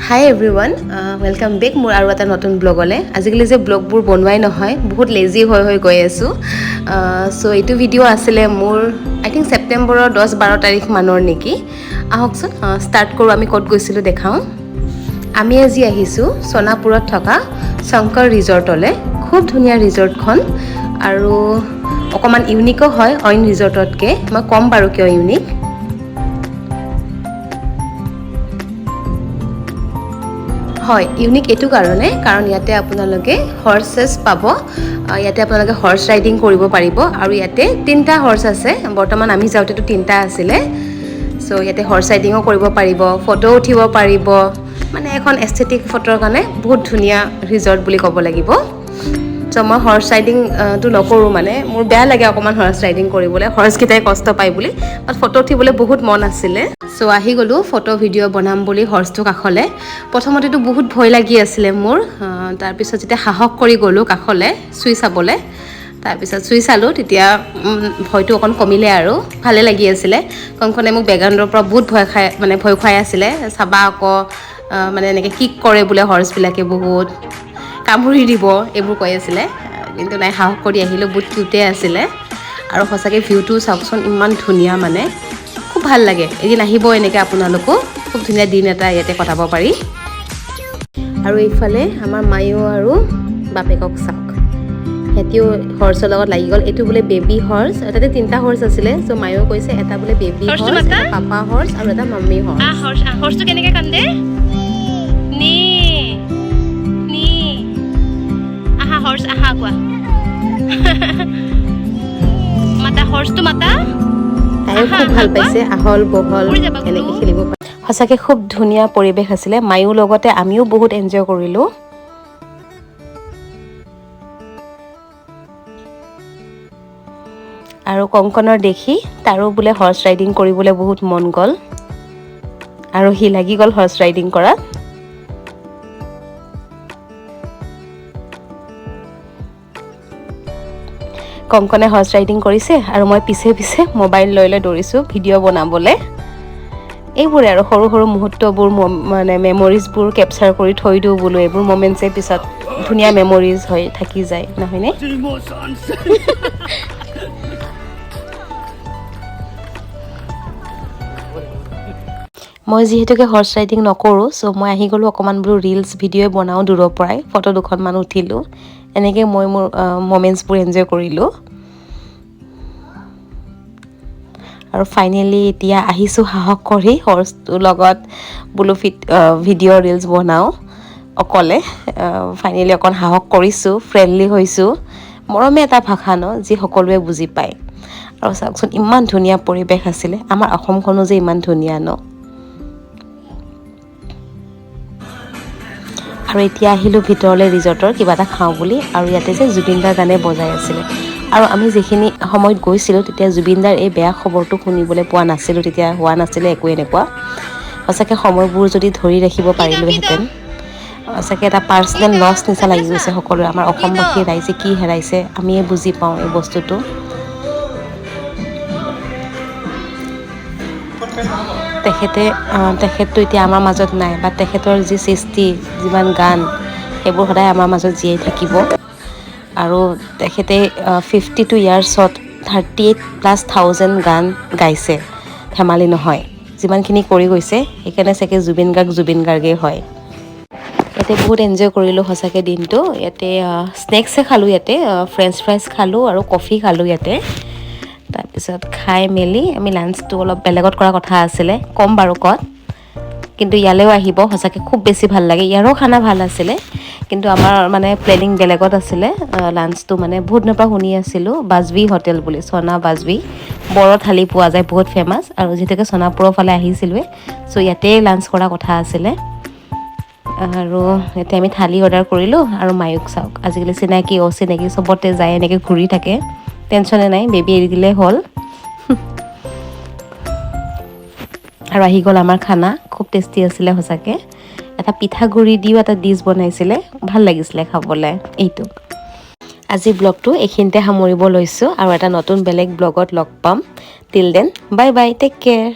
হাই everyone welcome back মোৰ আৰু এটা নতুন ব্লগলৈ আজিকালি যে ব্লগবোৰ বনোৱাই নহয় বহুত লেজি হৈ গৈ আছোঁ চ' এইটো ভিডিঅ' আছিলে মোৰ আই থিংক ছেপ্টেম্বৰৰ 10-12 তাৰিখ মানৰ নেকি আহকচোন ষ্টাৰ্ট কৰোঁ আমি ক'ত গৈছিলোঁ দেখাওঁ আমি আজি আহিছোঁ সোণাপুৰত থকা শংকৰ ৰিজৰ্টলৈ খুব ধুনীয়া ৰিজৰ্টখন আৰু অকণমান ইউনিকো হয় অইন ৰিজৰ্টতকৈ মই ক'ম বাৰু কিয় ইউনিক হয় ইউনিক এইটো কাৰণে কাৰণ ইয়াতে আপোনালোকে হৰ্চেছ পাব ইয়াতে আপোনালোকে হৰ্চ ৰাইডিং কৰিব পাৰিব আৰু ইয়াতে 3টা হৰ্চ আছে বৰ্তমান আমি যাওঁতেতো 3টা আছিলে চ' ইয়াতে হৰ্চ ৰাইডিঙো কৰিব পাৰিব ফটো উঠিব পাৰিব মানে এখন এস্থেটিক ফটোৰ কাৰণে বহুত ধুনীয়া ৰিজৰ্ট বুলি ক'ব লাগিব চ' মই হৰ্চ ৰাইডিংটো নকৰোঁ মানে মোৰ বেয়া লাগে অকণমান হৰ্চ ৰাইডিং কৰিবলৈ হৰ্চকেইটাই কষ্ট পায় বুলি বাট ফটো উঠিবলৈ বহুত মন আছিলে চ' আহি গ'লোঁ ফটো ভিডিঅ' বনাম বুলি হৰ্চটো কাষলৈ প্ৰথমতেতো বহুত ভয় লাগি আছিলে মোৰ তাৰপিছত যেতিয়া সাহস কৰি গ'লোঁ কাষলৈ চুই চাবলৈ তাৰপিছত চুই চালোঁ তেতিয়া ভয়টো অকণ কমিলে আৰু ভালে লাগি আছিলে কণখনে মোক বেকগ্ৰাউণ্ডৰ পৰা বহুত ভয় খুৱাই আছিলে চাবা আকৌ মানে এনেকৈ কিক কৰে বোলে হৰ্চবিলাকে বহুত কামুৰি দিব এইবোৰ কৈ আছিলে কিন্তু নাই সাহস কৰি আহিলোঁ বহুত কিউটে আছিলে আৰু সঁচাকৈ ভিউটো চাওকচোন ইমান ধুনীয়া মানে খুব ভাল লাগে এদিন আহিব এনেকৈ আপোনালোকো খুব ধুনীয়া দিন এটা ইয়াতে কটাব পাৰি আৰু এইফালে আমাৰ মায়ো আৰু বাপেকক চাওক সিহঁতিও হৰ্চৰ লগত লাগি গ'ল এইটো বোলে বেবী হৰ্চ তাতে 3টা হৰ্চ আছিলে চ' মায়েও কৈছে এটা বোলে বেবী হৰ্চ এটা পাপা হৰ্চ আৰু এটা মাম্মী হৰ্চ হৰ্চটো কেনেকৈ কান্দে নি নি আহা হৰ্চ আহা কোৱা মাতা হৰ্চটো মাতা তাইও খুব ভাল পাইছে আহল বহল এনেকৈ খেলিব পাৰে সঁচাকৈ খুব ধুনীয়া পৰিৱেশ আছিলে মায়ো লগতে আমিও বহুত এনজয় কৰিলোঁ আৰু কংকনৰ দেখি তাৰো বোলে হৰ্চ ৰাইডিং কৰিবলৈ বহুত মন গ'ল আৰু সি লাগি গ'ল হৰ্চ ৰাইডিং কৰাত কংকনে হৰ্চ ৰাইডিং কৰিছে আৰু মই পিছে পিছে মোবাইল লৈ দৌৰিছোঁ ভিডিঅ' বনাবলৈ এইবোৰে আৰু সৰু সৰু মুহূৰ্তবোৰ মানে মেমৰিজবোৰ কেপচাৰ কৰি থৈ দিওঁ বোলো এইবোৰ মমেণ্টছে পিছত ধুনীয়া মেমৰিজ হৈ থাকি যায় নহয়নে মই যিহেতুকে হৰ্চ ৰাইডিং নকৰোঁ চ' মই আহি গ'লোঁ অকণমান বোলো ৰিলচ ভিডিঅ'ই বনাওঁ দূৰৰ পৰাই ফটো দুখনমান উঠিলোঁ এনেকৈ মই মোৰ মমেণ্টছবোৰ এনজয় কৰিলোঁ আৰু ফাইনেলি এতিয়া আহিছোঁ সাহস কৰি হৰ্চটোৰ লগত বোলো ভিডিঅ' ৰিলচ বনাওঁ অকলে ফাইনেলি অকণ সাহস কৰিছোঁ ফ্ৰেণ্ডলি হৈছোঁ মৰমে এটা ভাষা ন যি সকলোৱে বুজি পায় আৰু চাওকচোন ইমান ধুনীয়া পৰিৱেশ আছিলে আমাৰ অসমখনো যে ইমান ধুনীয়া ন আৰু এতিয়া আহিলোঁ ভিতৰলৈ ৰিজৰ্টৰ কিবা এটা খাওঁ বুলি আৰু ইয়াতে যে জুবিনদাৰ গানে বজাই আছিলে আৰু আমি যিখিনি সময়ত গৈছিলোঁ তেতিয়া জুবিনদাৰ এই বেয়া খবৰটো শুনিবলৈ পোৱা নাছিলোঁ তেতিয়া হোৱা নাছিলে একো এনেকুৱা সঁচাকৈ সময়বোৰ যদি ধৰি ৰাখিব পাৰিলোহেঁতেন সঁচাকৈ এটা পাৰ্চনেল লছ নিচিনা লাগি গৈছে সকলোৰে আমাৰ অসমবাসীৰ ৰাইজে কি হেৰাইছে আমিয়ে বুজি পাওঁ এই বস্তুটো তেখেতটো এতিয়া আমাৰ মাজত নাই বা তেখেতৰ যি সৃষ্টি যিমান গান সেইবোৰ সদায় আমাৰ মাজত জীয়াই থাকিব আৰু তেখেতে 52 ইয়াৰ্ছত 38,000+ গান গাইছে ধেমালি নহয় যিমানখিনি কৰি গৈছে সেইকাৰণে চাগে জুবিন গাৰ্গেই হয় ইয়াতে বহুত এনজয় কৰিলোঁ সঁচাকৈ দিনটো ইয়াতে স্নেক্সে খালোঁ ইয়াতে ফ্ৰেঞ্চ ফ্ৰাইজ খালোঁ আৰু কফি খালোঁ ইয়াতে তাৰপিছত খাই মেলি আমি লাঞ্চটো অলপ বেলেগত কৰা কথা আছিলে ক'ম বাৰু ক'ত কিন্তু ইয়ালৈও আহিব সঁচাকৈ খুব বেছি ভাল লাগে ইয়াৰো খানা ভাল আছিলে কিন্তু আমাৰ মানে প্লেনিং বেলেগত আছিলে লাঞ্চটো মানে বহুত দিনৰ পৰা শুনি আছিলোঁ বাজবী হোটেল বুলি সোনা বাজবী বৰ থালি পোৱা যায় বহুত ফেমাছ আৰু যিহেতুকে সোণাপুৰৰ ফালে আহিছিলোঁৱে চ' ইয়াতে লাঞ্চ কৰা কথা আছিলে আৰু এতিয়া আমি থালি অৰ্ডাৰ কৰিলোঁ আৰু মায়ুক চাওক আজিকালি চিনাকি অচিনাকি চবতে যায় এনেকৈ ঘূৰি থাকে টেনশ্যনে নাই বেবী এৰি দিলেই হ'ল আৰু আহি গ'ল আমাৰ খানা খুব টেষ্টি আছিলে সঁচাকৈ এটা পিঠাগুড়ি দিও এটা ডিছ বনাইছিলে ভাল লাগিছিলে খাবলৈ এইটো আজি ব্লগটো এইখিনিতে সামৰিব লৈছোঁ আৰু এটা নতুন বেলেগ ব্লগত লগ পাম till then bye bye take care